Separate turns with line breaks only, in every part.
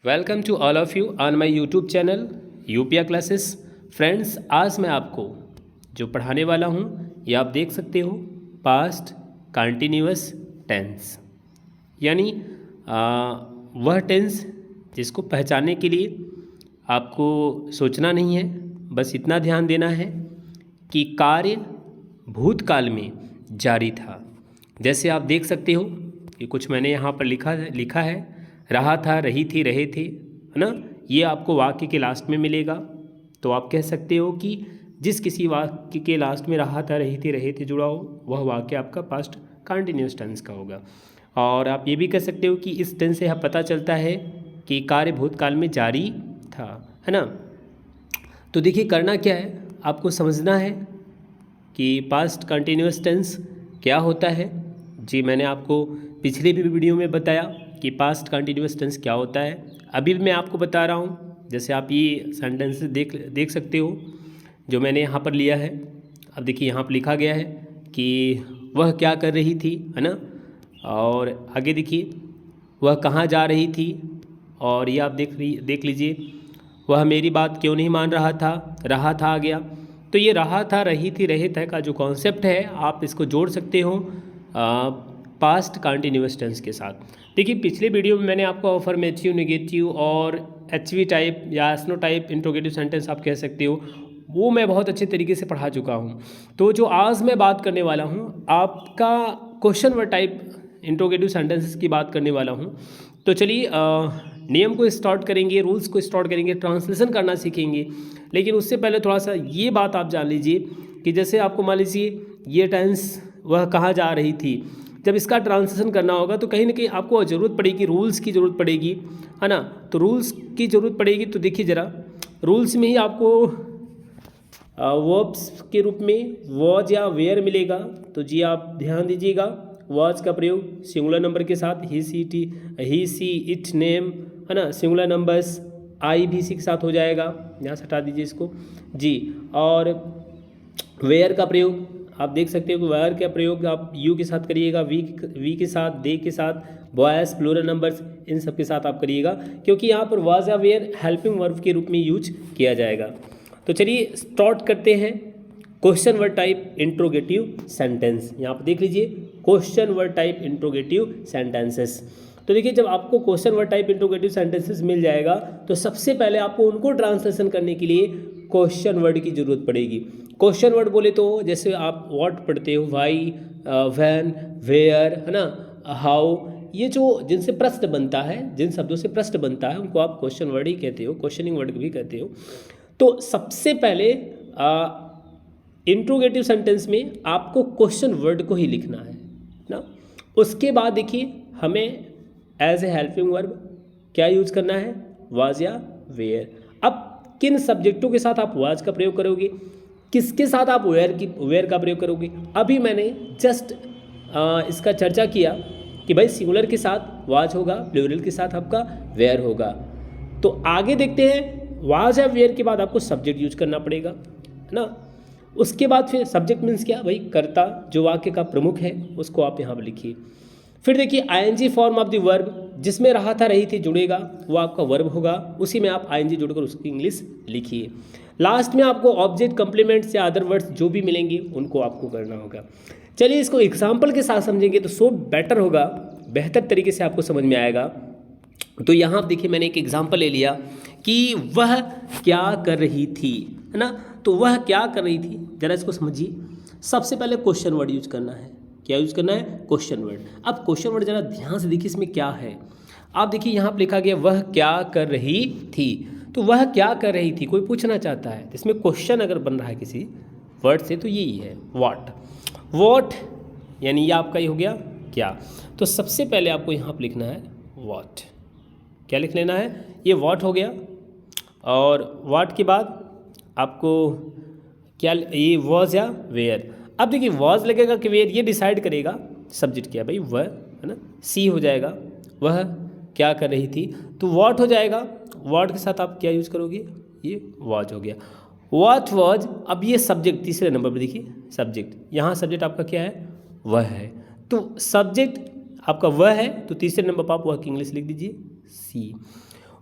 Welcome to all of you on my YouTube channel यूपिया classes. Friends, आज मैं आपको जो पढ़ाने वाला हूँ ये आप देख सकते हो पास्ट कंटिन्यूअस टेंस, यानी वह टेंस जिसको पहचानने के लिए आपको सोचना नहीं है, बस इतना ध्यान देना है कि कार्य भूतकाल में जारी था। जैसे आप देख सकते हो कि कुछ मैंने यहाँ पर लिखा है रहा था, रही थी, रहे थे, है ना। ये आपको वाक्य के लास्ट में मिलेगा, तो आप कह सकते हो कि जिस किसी वाक्य के लास्ट में रहा था, रही थी, रहे थे जुड़ा हो, वह वाक्य आपका पास्ट कंटिन्यूअस टेंस का होगा। और आप ये भी कह सकते हो कि इस टेंस से पता चलता है कि कार्य भूतकाल में जारी था, है ना। तो देखिए, करना क्या है, आपको समझना है कि पास्ट कंटिन्यूअस टेंस क्या होता है। जी, मैंने आपको पिछले भी वीडियो में बताया कि पास्ट कंटिन्यूअस टेंस क्या होता है। अभी भी मैं आपको बता रहा हूँ। जैसे आप ये सेंटेंस देख सकते हो जो मैंने यहाँ पर लिया है। अब देखिए, यहाँ पर लिखा गया है कि वह क्या कर रही थी, है ना। और आगे देखिए, वह कहाँ जा रही थी, और ये आप देख लीजिए, वह मेरी बात क्यों नहीं मान रहा था आ गया। तो ये रहा था, रही थी, रहे थे का जो कॉन्सेप्ट है, आप इसको जोड़ सकते हो पास्ट कंटिन्यूअस टेंस के साथ। देखिए, पिछले वीडियो में मैंने आपको अफर्मेटिव, नेगेटिव और एचवी टाइप या एस्नो टाइप इंट्रोगेटिव सेंटेंस आप कह सकते हो, वो मैं बहुत अच्छे तरीके से पढ़ा चुका हूँ। तो जो आज मैं बात करने वाला हूँ, आपका question word type interrogative sentences की बात करने वाला हूँ। तो चलिए नियम को स्टार्ट करेंगे, रूल्स को स्टार्ट करेंगे, ट्रांसलेशन करना सीखेंगे। लेकिन उससे पहले थोड़ा सा ये बात आप जान लीजिए कि जैसे आपको मान लीजिए ये टेंस वह कहाँ जा रही थी, जब इसका ट्रांसलेशन करना होगा तो कहीं ना कहीं आपको ज़रूरत पड़ेगी, रूल्स की ज़रूरत पड़ेगी, है ना। तो रूल्स की ज़रूरत पड़ेगी, तो देखिए ज़रा, रूल्स में ही आपको वर्ब्स के रूप में वॉज या वेयर मिलेगा। तो जी आप ध्यान दीजिएगा, वॉज का प्रयोग सिंगुलर नंबर के साथ, ही सी इट नेम, है ना। सिंगुलर नंबर्स आई भी सी के साथ हो जाएगा, यहाँ से हटा दीजिए इसको जी। और वेयर का प्रयोग आप देख सकते हो कि वेयर का प्रयोग आप यू के साथ करिएगा, वी के साथ, दे के साथ, बॉयज प्लूरल नंबर्स, इन सब के साथ आप करिएगा, क्योंकि यहाँ पर वाज या वेयर हेल्पिंग वर्ब के रूप में यूज किया जाएगा। तो चलिए स्टार्ट करते हैं question word type interrogative sentence. यहाँ पर देख लीजिए, question word type interrogative sentences. तो देखिए, जब आपको question word type interrogative sentences मिल जाएगा तो सबसे पहले आपको उनको ट्रांसलेशन करने के लिए क्वेश्चन वर्ड की जरूरत पड़ेगी। क्वेश्चन वर्ड बोले तो जैसे आप व्हाट पढ़ते हो, व्हाई, व्हेन, वेयर, है ना, हाउ, ये जो जिनसे प्रश्न बनता है, जिन शब्दों से प्रश्न बनता है, उनको आप क्वेश्चन वर्ड ही कहते हो, क्वेश्चनिंग वर्ड भी कहते हो। तो सबसे पहले इंट्रोगेटिव सेंटेंस में आपको क्वेश्चन वर्ड को ही लिखना है ना। उसके बाद देखिए, हमें एज ए हेल्पिंग वर्ब क्या यूज करना है, वाज या वेयर। अब किन सब्जेक्टों के साथ आप वाज का प्रयोग करोगे, किसके साथ आप वेयर का प्रयोग करोगे। अभी मैंने जस्ट इसका चर्चा किया कि भाई सिंगुलर के साथ वाज होगा, प्लूरल के साथ आपका वेयर होगा। तो आगे देखते हैं, वाज या वेयर के बाद आपको सब्जेक्ट यूज करना पड़ेगा, है ना। उसके बाद फिर सब्जेक्ट मीन्स क्या भाई, कर्ता जो वाक्य का प्रमुख है उसको आप यहाँ पर लिखिए। फिर देखिए, ING form of the verb, जिसमें रहा था, रही थी जुड़ेगा, वो आपका वर्ब होगा, उसी में आप आईएनजी जोड़कर उसकी इंग्लिश लिखिए। लास्ट में आपको ऑब्जेक्ट, कंप्लीमेंट्स या अदर वर्ड्स जो भी मिलेंगे उनको आपको करना होगा। चलिए इसको एग्जाम्पल के साथ समझेंगे तो सो बेटर होगा, बेहतर तरीके से आपको समझ में आएगा। तो यहाँ आप देखिए, मैंने एक एग्जाम्पल ले लिया कि वह क्या कर रही थी, है ना। तो वह क्या कर रही थी, जरा इसको समझिए। सबसे पहले क्वेश्चन वर्ड यूज करना है। क्या यूज करना है, क्वेश्चन वर्ड। अब क्वेश्चन वर्ड जरा ध्यान से देखिए, इसमें क्या है। आप देखिए, यहाँ पर लिखा गया वह क्या कर रही थी। तो वह क्या कर रही थी, कोई पूछना चाहता है, इसमें क्वेश्चन अगर बन रहा है किसी वर्ड से तो यही है, व्हाट, यानी ये आपका ही हो गया क्या। तो सबसे पहले आपको यहाँ पर लिखना है व्हाट। क्या लिख लेना है, ये व्हाट हो गया। और व्हाट के बाद आपको क्या, ये वॉज या वेयर। अब देखिए, वॉज लगेगा कि वेयर, ये डिसाइड करेगा सब्जेक्ट क्या, भाई वह, है ना। सी हो जाएगा, वह क्या कर रही थी। तो व्हाट हो जाएगा, व्हाट के साथ आप क्या यूज करोगे, ये वॉज हो गया, व्हाट वॉज। अब ये सब्जेक्ट तीसरे नंबर पर देखिए, सब्जेक्ट, यहाँ सब्जेक्ट आपका क्या है, वह है। तो सब्जेक्ट आपका वह है, तो तीसरे नंबर पर आप वह की इंग्लिश लिख दीजिए सी।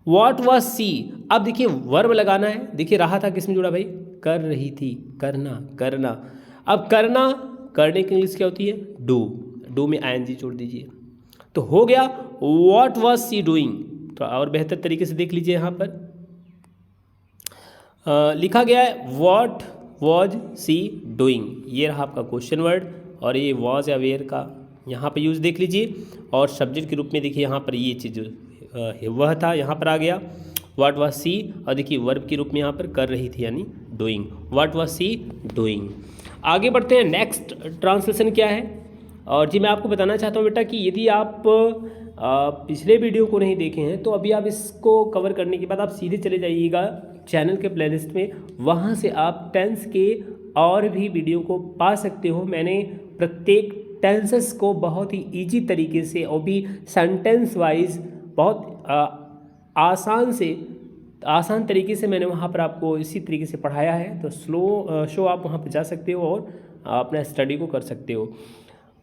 व्हाट वाज सी, अब देखिए वर्ब लगाना है। देखिए रहा था किसमें जुड़ा भाई, कर रही थी, करना करना। अब करना, करने की इंग्लिश क्या होती है, डू, डू में आईएनजी जोड़ दीजिए तो हो गया व्हाट वाज सी डूइंग। तो और बेहतर तरीके से देख लीजिए यहाँ पर लिखा गया है व्हाट वाज सी डूइंग, ये रहा आपका क्वेश्चन वर्ड और ये वाज या वेयर का यहाँ पर यूज़ देख लीजिए। और सब्जेक्ट के रूप में देखिए यहाँ पर ये चीज़ वह था यहाँ पर आ गया व्हाट वाज सी, और देखिए वर्ब के रूप में यहाँ पर कर रही थी यानी doing, what was she doing. आगे बढ़ते हैं, नेक्स्ट ट्रांसलेशन क्या है। और जी मैं आपको बताना चाहता हूँ बेटा कि यदि आप पिछले वीडियो को नहीं देखे हैं तो अभी आप इसको कवर करने के बाद आप सीधे चले जाइएगा चैनल के प्लेलिस्ट में, वहाँ से आप टेंस के और भी वीडियो को पा सकते हो। मैंने प्रत्येक टेंसेस को बहुत ही ईजी तरीके से और भी सेंटेंस वाइज बहुत आसान तरीके से मैंने वहाँ पर आपको इसी तरीके से पढ़ाया है। तो शो आप वहाँ पर जा सकते हो और अपना स्टडी को कर सकते हो।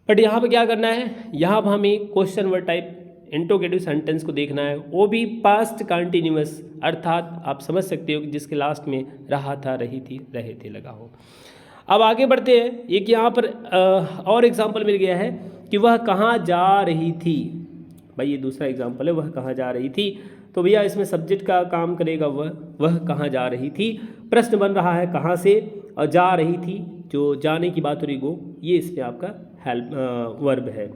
बट यहाँ पे क्या करना है, यहाँ पर हमें question word type interrogative sentence को देखना है, वो भी पास्ट कंटिन्यूअस, अर्थात आप समझ सकते हो कि जिसके लास्ट में रहा था, रही थी, रहे थे लगा हो। अब आगे बढ़ते हैं, एक यहाँ पर और एग्जाम्पल मिल गया है कि वह कहाँ जा रही थी। भाई ये दूसरा एग्जाम्पल है, वह कहाँ जा रही थी। तो भैया इसमें सब्जेक्ट का काम करेगा वह कहाँ जा रही थी। प्रश्न बन रहा है कहाँ से, और जा रही थी जो जाने की बात हो रही गो, ये इसमें आपका हेल्प वर्ब है।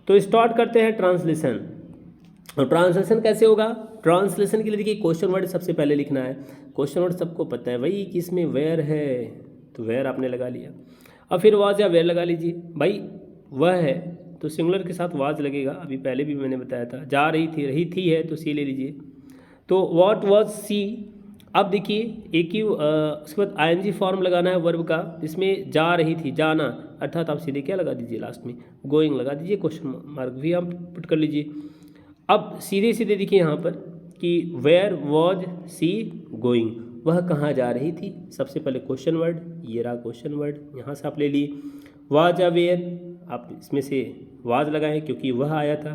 तो स्टार्ट करते हैं ट्रांसलेशन। और ट्रांसलेशन कैसे होगा, ट्रांसलेशन के लिए देखिए क्वेश्चन वर्ड सबसे पहले लिखना है। क्वेश्चन वर्ड सबको पता है भाई कि इसमें वेयर है, तो वेयर आपने लगा लिया। अब फिर वाज या वेयर लगा लीजिए। भाई वह है तो सिंगुलर के साथ वाज लगेगा, अभी पहले भी मैंने बताया था। जा रही थी, रही थी है तो सी ले लीजिए। तो व्हाट वाज सी, अब देखिए एक ही उसके बाद आईएनजी फॉर्म लगाना है वर्ब का, जिसमें जा रही थी, जाना, अर्थात आप सीधे क्या लगा दीजिए लास्ट में, गोइंग लगा दीजिए, क्वेश्चन मार्क भी आप पुट कर लीजिए। अब सीधे सीधे देखिए यहाँ पर कि वेयर वाज सी गोइंग, वह कहाँ जा रही थी। सबसे पहले क्वेश्चन वर्ड, ये रहा क्वेश्चन वर्ड, यहाँ से आप ले लिए। वाज या वेयर, आप इसमें से वाज लगाएं क्योंकि वह आया था।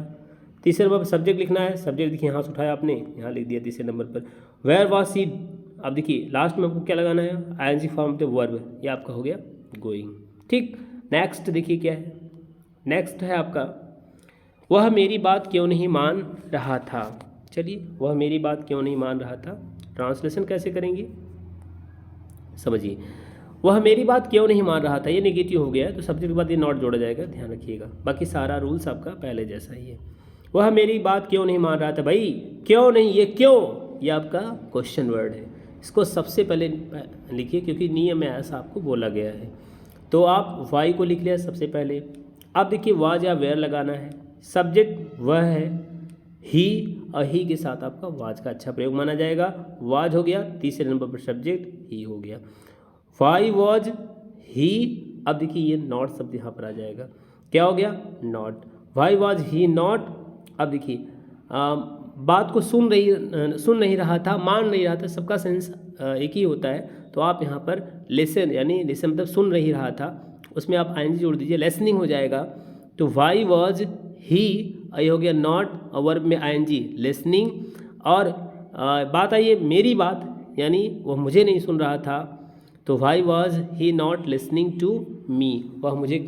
तीसरे नंबर पर सब्जेक्ट लिखना है, सब्जेक्ट देखिए यहाँ से उठाया आपने, यहाँ लिख दिया तीसरे नंबर पर वेयर वाज सी। अब देखिए लास्ट में आपको क्या लगाना है, आईएनजी फॉर्म पे वर्ब, ये आपका हो गया गोइंग। ठीक, नेक्स्ट देखिए क्या है, नेक्स्ट है आपका वह मेरी बात क्यों नहीं मान रहा था। चलिए वह मेरी बात क्यों नहीं मान रहा था, ट्रांसलेशन कैसे करेंगे समझिए। वह मेरी बात क्यों नहीं मान रहा था, ये नेगेटिव हो गया है तो सब्जेक्ट के बाद ये नॉट जोड़ा जाएगा, ध्यान रखिएगा। बाकी सारा रूल्स आपका पहले जैसा ही है। वह मेरी बात क्यों नहीं मान रहा था, भाई क्यों नहीं, ये क्यों, ये आपका क्वेश्चन वर्ड है। इसको सबसे पहले लिखिए क्योंकि नियम में ऐसा आपको बोला गया है। तो आप वाई को लिख लिया सबसे पहले। अब देखिए वाज या वेयर लगाना है, सब्जेक्ट वह है, ही और ही के साथ आपका वाज का अच्छा प्रयोग माना जाएगा। वाज हो गया, तीसरे नंबर पर सब्जेक्ट ही हो गया। वाई वाज ही, अब देखिए ये नॉट शब्द यहाँ पर आ जाएगा, क्या हो गया not. Y was he not, अब देखिए बात को सुन नहीं रहा था, मान नहीं रहा था, सबका सेंस एक ही होता है। तो आप यहाँ पर लिसन, यानी लिसन मतलब सुन नहीं रहा था, उसमें आप आईएनजी जोड़ दीजिए, लिसनिंग हो जाएगा। तो वाई वाज ही, ये हो गया नॉट, और वर्ब में आईएनजी लिसनिंग। और बात आई है मेरी बात, यानी वह मुझे नहीं सुन रहा था, तो why was he not listening to me, वह मुझे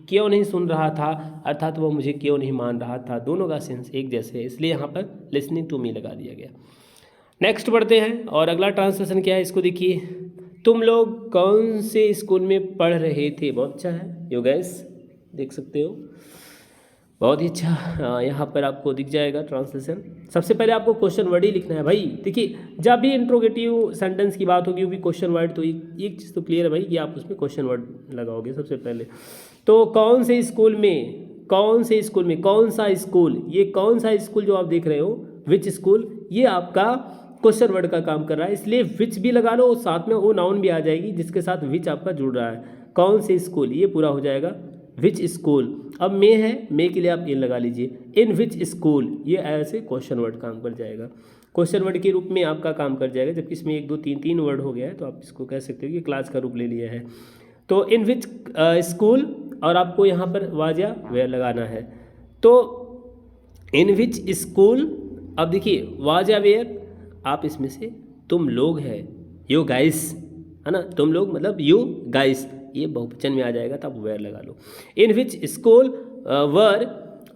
क्यों नहीं सुन रहा था, अर्थात वह मुझे क्यों नहीं मान रहा था। दोनों का सेंस एक जैसे है, इसलिए यहाँ पर लिसनिंग टू मी लगा दिया गया। नेक्स्ट बढ़ते हैं, और अगला ट्रांसलेशन क्या है इसको देखिए। तुम लोग कौन से स्कूल में पढ़ रहे थे, बहुत अच्छा है यू गाइस, देख सकते हो, बहुत ही अच्छा। यहाँ पर आपको दिख जाएगा ट्रांसलेशन। सबसे पहले आपको क्वेश्चन वर्ड ही लिखना है भाई। देखिए जब भी इंट्रोगेटिव सेंटेंस की बात होगी वो भी क्वेश्चन वर्ड, तो एक चीज़ तो क्लियर है भाई कि आप उसमें क्वेश्चन वर्ड लगाओगे सबसे पहले। तो कौन से स्कूल में, कौन से स्कूल में, कौन सा स्कूल, ये कौन सा स्कूल जो आप देख रहे हो विच स्कूल, ये आपका क्वेश्चन वर्ड का काम कर रहा है, इसलिए विच भी लगा लो, साथ में वो नाउन भी आ जाएगी जिसके साथ विच आपका जुड़ रहा है। कौन से स्कूल, ये पूरा हो जाएगा विच स्कूल। अब मे है, मे के लिए आप इन लगा लीजिए, इन विच स्कूल, ये ऐसे क्वेश्चन वर्ड काम कर जाएगा, क्वेश्चन वर्ड के रूप में आपका काम कर जाएगा। जबकि इसमें 1 2 3 3 वर्ड हो गया है तो आप इसको कह सकते हो कि क्लास का रूप ले लिया है। तो इन विच स्कूल, और आपको यहाँ पर वाज या वेयर लगाना है। तो इन विच स्कूल, अब देखिए वाज या वेयर, आप इसमें से तुम लोग हैं, यू गाइस, है ना, तुम लोग मतलब यू गाइस, ये बहुवचन में आ जाएगा तो आप वेयर लगा लो। इन विच स्कूल वर,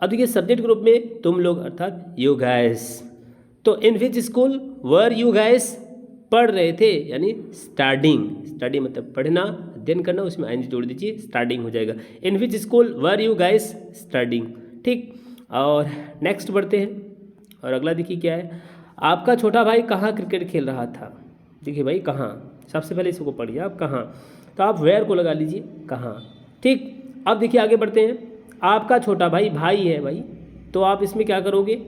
अब देखिए सब्जेक्ट ग्रुप में तुम लोग अर्थात यू गाइस, तो in which school were you guys, पढ़ रहे थे यानी स्टार्टिंग, स्टडी मतलब पढ़ना अध्ययन करना, उसमें आईएनजी जोड़ दीजिए, स्टार्टिंग हो जाएगा। In which school were you guys starting, ठीक। और नेक्स्ट बढ़ते हैं और अगला देखिए क्या है, आपका छोटा भाई कहाँ क्रिकेट खेल रहा था। देखिए भाई कहाँ, सबसे पहले इसको पढ़िए आप, कहाँ, तो आप वेयर को लगा लीजिए, कहाँ, ठीक। अब देखिए आगे बढ़ते हैं, आपका छोटा भाई, भाई है भाई, तो आप इसमें क्या करोगे,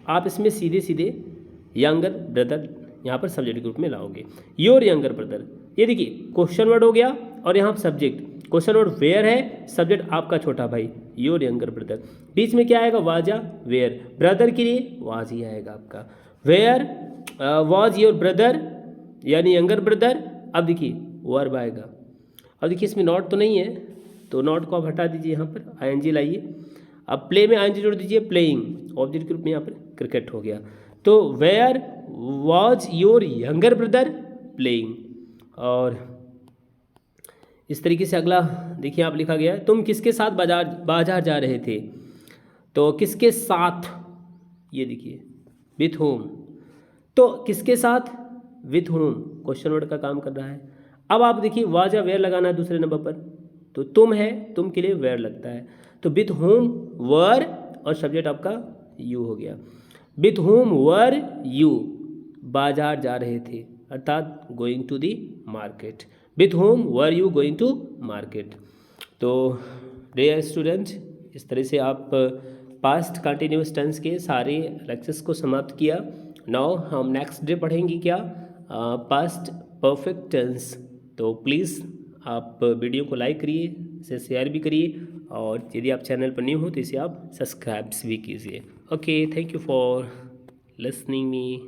आप इसमें सीधे सीधे यंगर ब्रदर यहाँ पर सब्जेक्ट ग्रुप में लाओगे, योर यंगर ब्रदर। ये देखिए क्वेश्चन वर्ड हो गया और यहाँ सब्जेक्ट, क्वेश्चन वर्ड वेयर है, सब्जेक्ट आपका छोटा भाई, योर यंगर ब्रदर। बीच में क्या आएगा, वाज या वेयर, ब्रदर के लिए वाज ही आएगा आपका, वेयर वाज योर ब्रदर यानी यंगर ब्रदर। अब देखिए वर्ब आएगा, अब देखिए इसमें नॉट तो नहीं है, तो नॉट को आप हटा दीजिए, यहाँ पर आईएनजी लाइए। अब प्ले में आईएनजी जोड़ दीजिए, प्लेइंग, ऑब्जेक्ट ग्रुप में यहाँ पर क्रिकेट हो गया, तो where was your younger brother playing. और इस तरीके से अगला देखिए आप लिखा गया है, तुम किसके साथ बाजार जा रहे थे, तो किसके साथ, ये देखिए विथ होम, तो किसके साथ, विथ होम, क्वेश्चन वर्ड का काम कर रहा है। अब आप देखिए वाज या वेयर लगाना है दूसरे नंबर पर, तो तुम है, तुम के लिए वेयर लगता है, तो विथ होम वर और सब्जेक्ट आपका यू हो गया, विथ होम वर यू बाजार जा रहे थे, अर्थात going to the market, with whom were you going to market. तो डियर स्टूडेंट, इस तरह से आप पास्ट कंटिन्यूअस टेंस के सारे लेक्चर्स को समाप्त किया। नाउ हम नेक्स्ट डे पढ़ेंगे क्या, पास्ट परफेक्ट टेंस। तो प्लीज़ आप वीडियो को लाइक करिए, इसे शेयर भी करिए, और यदि आप चैनल पर न्यू हो तो इसे आप सब्सक्राइब भी कीजिए। Okay, thank you for listening me.